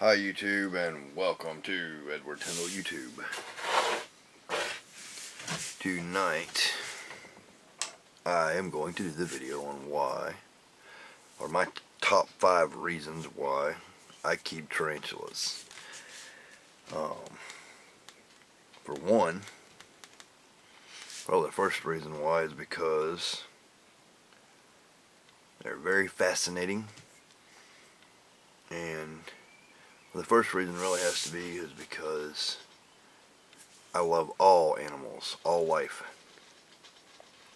Hi YouTube, and welcome to Edward Tyndall YouTube. Tonight I am going to do the video on why, or my top 5 reasons why I keep tarantulas. For one, well, the first reason why is because they're very fascinating, and the first reason really has to be is because I love all animals, all life.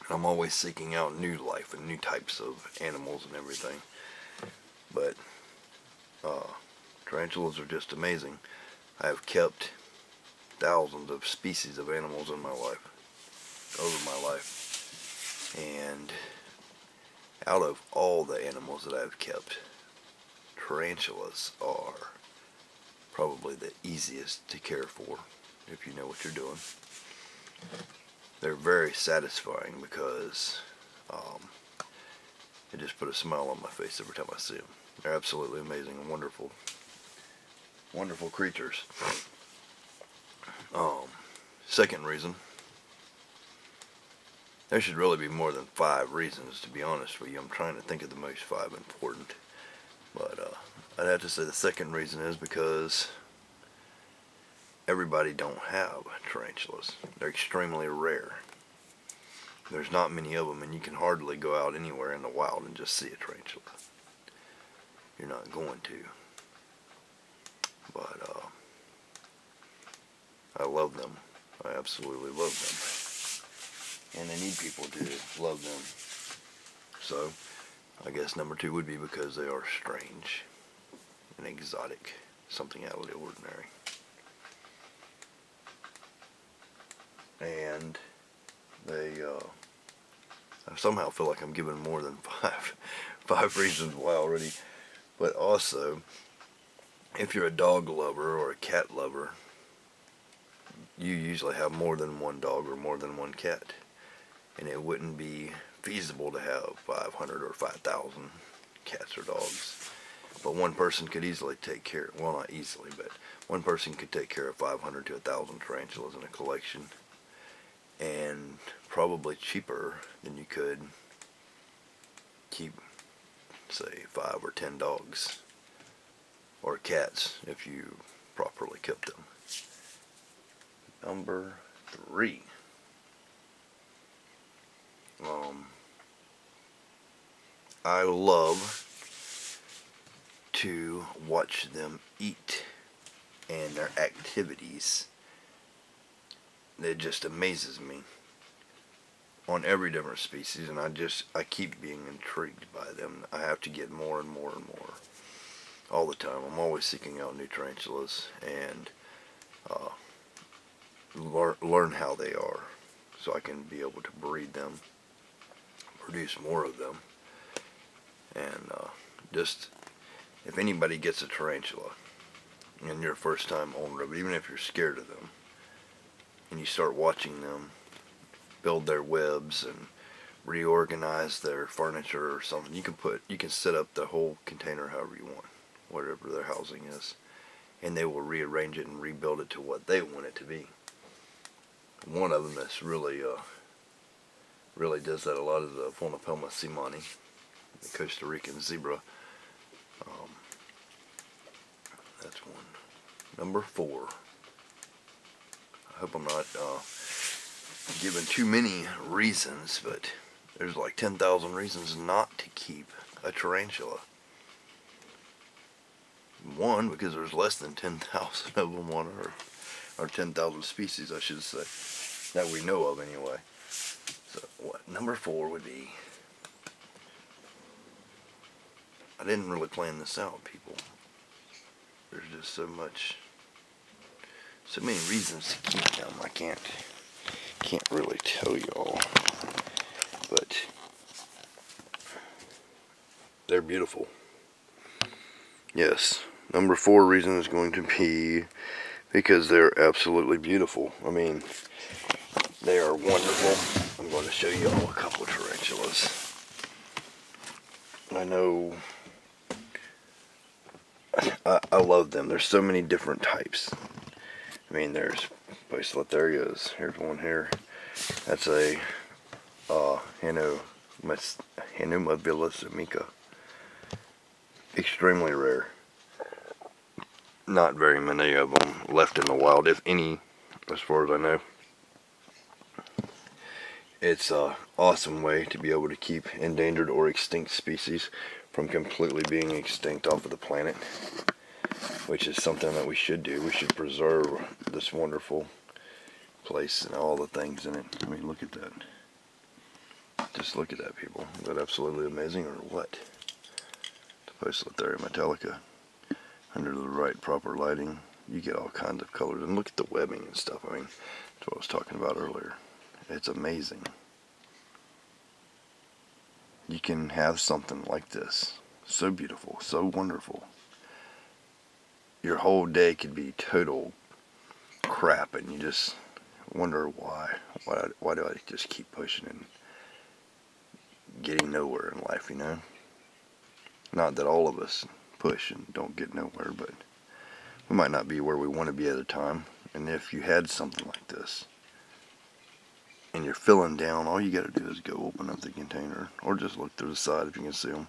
I'm always seeking out new life and new types of animals and everything. But tarantulas are just amazing. I have kept thousands of species of animals in my life, over my life. And out of all the animals that I've kept, tarantulas are probably the easiest to care for if you know what you're doing. They're very satisfying because it just put a smile on my face every time I see them. They're absolutely amazing and wonderful, wonderful creatures. Second reason, there should really be more than 5 reasons, to be honest with you. I'm trying to think of the most 5 important. But I'd have to say the second reason is because everybody don't have tarantulas. They're extremely rare. There's not many of them, and you can hardly go out anywhere in the wild and just see a tarantula. You're not going to. But I love them. I absolutely love them. And I need people to love them. So I guess number 2 would be because they are strange and exotic, something out of the ordinary. And they, I somehow feel like I'm giving more than five reasons why already. But also, if you're a dog lover or a cat lover, you usually have more than one dog or more than one cat. And it wouldn't be feasible to have 500 or 5,000 cats or dogs. But one person could easily take care, well, not easily, but one person could take care of 500 to 1,000 tarantulas in a collection. And probably cheaper than you could keep, say, 5 or 10 dogs or cats if you properly kept them. Number 3. I love to watch them eat and their activities. It just amazes me on every different species, and I keep being intrigued by them. I have to get more and more and more all the time. I'm always seeking out new tarantulas and learn how they are so I can be able to breed them, produce more of them. And just, if anybody gets a tarantula and you're a first time owner of it, even if you're scared of them, and you start watching them build their webs and reorganize their furniture or something, you can set up the whole container however you want, whatever their housing is, and they will rearrange it and rebuild it to what they want it to be. One of them that's really does that a lot is the Phonopelma simani, the Costa Rican zebra. That's one. Number 4. I hope I'm not giving too many reasons, but there's like 10,000 reasons not to keep a tarantula. 1, because there's less than 10,000 of them on Earth, or 10,000 species, I should say, that we know of anyway. So what number 4 would be, I didn't really plan this out, people. There's just so many reasons to keep them. I can't really tell y'all, but they're beautiful. Yes, number 4 reason is going to be because they're absolutely beautiful. I mean, they are wonderful. I'm going to show you all a couple of tarantulas. I know I love them. There's so many different types. I mean, there's there he is. Here's one here. That's a Hanumavilus amica. Extremely rare. Not very many of them left in the wild, if any, as far as I know. It's an awesome way to be able to keep endangered or extinct species from completely being extinct off of the planet, which is something that we should do. We should preserve this wonderful place and all the things in it. I mean, look at that. Just look at that, people. Is that absolutely amazing or what? The Poecilotheria metallica. Under the right proper lighting, you get all kinds of colors. And look at the webbing and stuff. I mean, that's what I was talking about earlier. It's amazing. You can have something like this. So beautiful, so wonderful. Your whole day could be total crap, and you just wonder why. Why do I just keep pushing and getting nowhere in life, you know? Not that all of us push and don't get nowhere, but we might not be where we want to be at a time. And if you had something like this and you're feeling down, all you got to do is go open up the container or just look to the side if you can see them.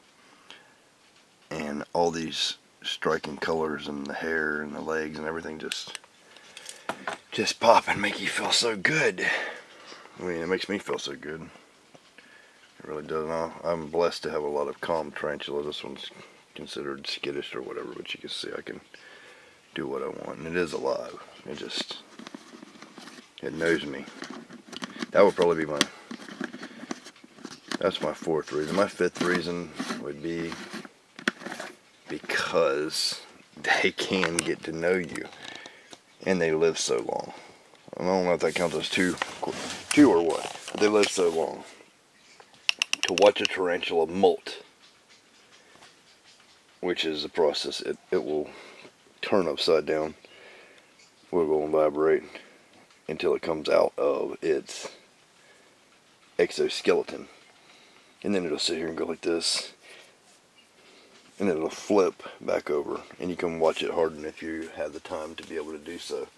And all these striking colors and the hair and the legs and everything just pop and make you feel so good. I mean, it makes me feel so good. It really does. Now, I'm blessed to have a lot of calm tarantulas. This one's considered skittish or whatever, but you can see I can do what I want, and it is alive. It knows me. That would probably be that's my fourth reason. My fifth reason would be because they can get to know you, and they live so long. I don't know if that counts as two or what. They live so long. To watch a tarantula molt, which is a process, it will turn upside down, wiggle and vibrate until it comes out of its exoskeleton, and then it'll sit here and go like this, and it'll flip back over, and you can watch it harden if you have the time to be able to do so.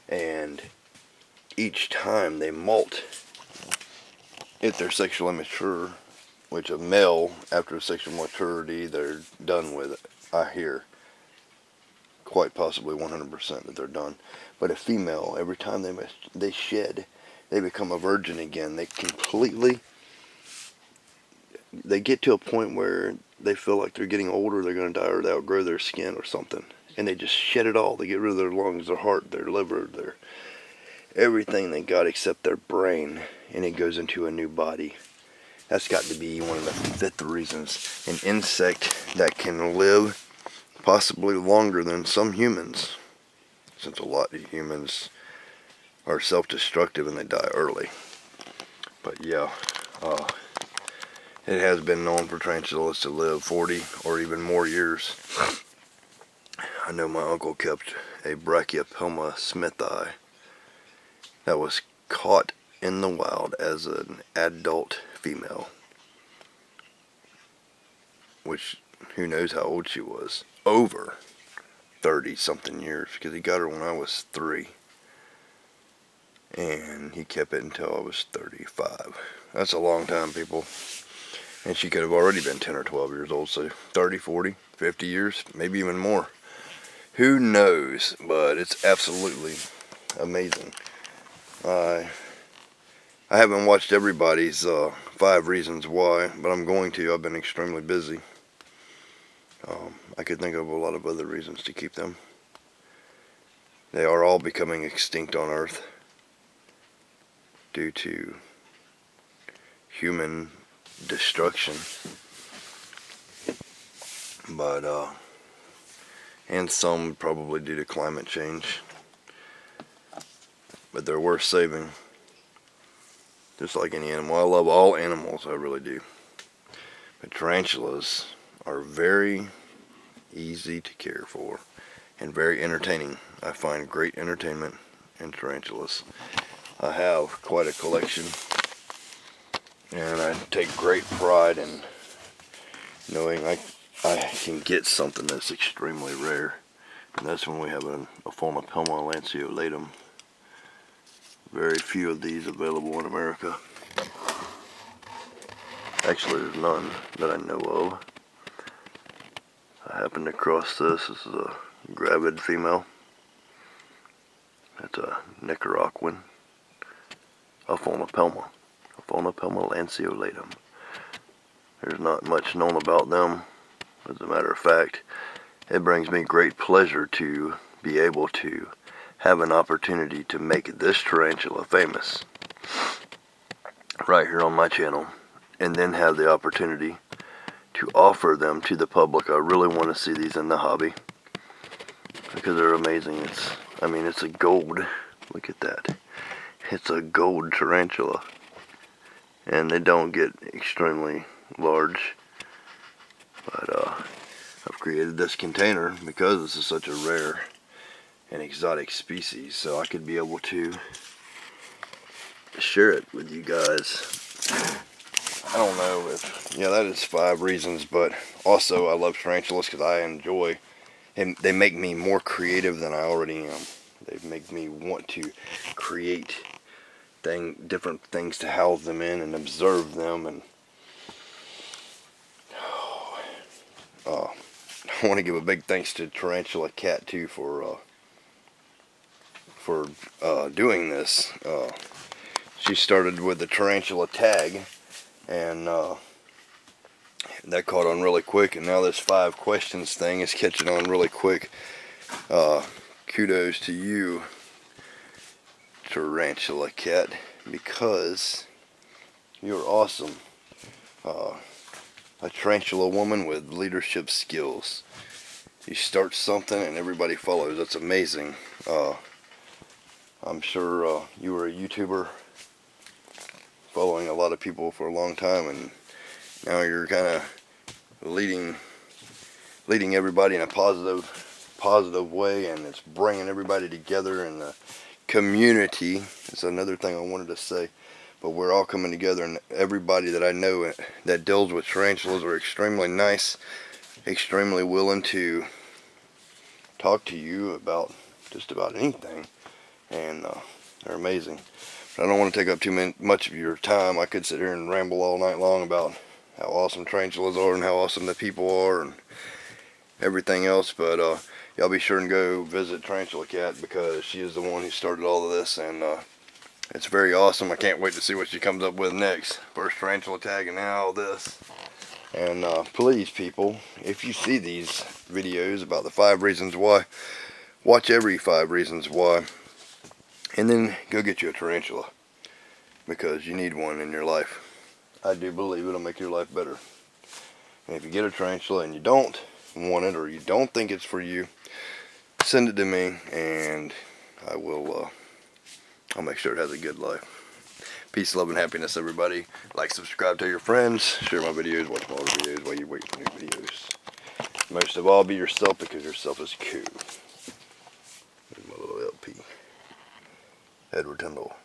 And each time they molt, if they're sexually immature, which a male, after sexual maturity, they're done with it, I hear. Quite possibly 100% that they're done. But a female, every time they shed, they become a virgin again. They get to a point where they feel like they're getting older, they're going to die, or they outgrow their skin or something. And they just shed it all. They get rid of their lungs, their heart, their liver, their everything they got except their brain. And it goes into a new body. That's got to be one of the fifth reasons. An insect that can live possibly longer than some humans, since a lot of humans are self-destructive and they die early. But yeah, it has been known for tarantulas to live 40 or even more years. I know my uncle kept a Brachypelma smithi that was caught in the wild as an adult female, which who knows how old she was. Over 30 something years, because he got her when I was 3, and he kept it until I was 35. That's a long time, people. And she could have already been 10 or 12 years old, so 30, 40, 50 years, maybe even more. Who knows? But it's absolutely amazing. I haven't watched everybody's 5 reasons why, but I'm going to. I've been extremely busy. I could think of a lot of other reasons to keep them. They are all becoming extinct on Earth due to human destruction. But, and some probably due to climate change. But they're worth saving. Just like any animal. I love all animals, I really do. But tarantulas are very easy to care for and very entertaining. I find great entertainment in tarantulas. I have quite a collection, and I take great pride in knowing I can get something that's extremely rare. And that's when we have a Phelma lanceolatum. Very few of these available in America. Actually, there's none that I know of. I happened across this. This is a gravid female. That's a Nicaraguan. A Phelma lanceolatum. There's not much known about them. As a matter of fact, it brings me great pleasure to be able to have an opportunity to make this tarantula famous right here on my channel, and then have the opportunity to offer them to the public. I really want to see these in the hobby because they're amazing. It's a gold. Look at that. It's a gold tarantula, and they don't get extremely large. But I've created this container because this is such a rare and exotic species, so I could be able to share it with you guys. I don't know if, yeah, that is 5 reasons, but also I love tarantulas because I enjoy, and they make me more creative than I already am. They make me want to create different things to house them in and observe them. And I want to give a big thanks to Tarantula Cat too for doing this. She started with the tarantula tag, and that caught on really quick, and now this 5 questions thing is catching on really quick. Kudos to you, Tarantula Cat, because you're awesome. A tarantula woman with leadership skills. You start something and everybody follows. That's amazing. I'm sure you were a YouTuber following a lot of people for a long time, and now you're kind of leading everybody in a positive way, and it's bringing everybody together in the community. That's another thing I wanted to say. But we're all coming together, and everybody that I know that deals with tarantulas are extremely nice, extremely willing to talk to you about just about anything, and they're amazing. But I don't want to take up too much of your time. I could sit here and ramble all night long about how awesome tarantulas are and how awesome the people are and everything else, but y'all be sure and go visit Tarantula Cat because she is the one who started all of this, and it's very awesome. I can't wait to see what she comes up with next. First tarantula tag and now all this. And please, people, if you see these videos about the 5 reasons why, watch every 5 reasons why, and then go get you a tarantula, because you need one in your life. I do believe it'll make your life better. And if you get a tarantula and you don't want it, or you don't think it's for you, send it to me, and I will I'll make sure it has a good life. Peace, love, and happiness, everybody. Like, subscribe, tell your friends, share my videos, watch my other videos while you wait for new videos. Most of all, be yourself, because yourself is cool. Here's my little LP. Edward Tyndall.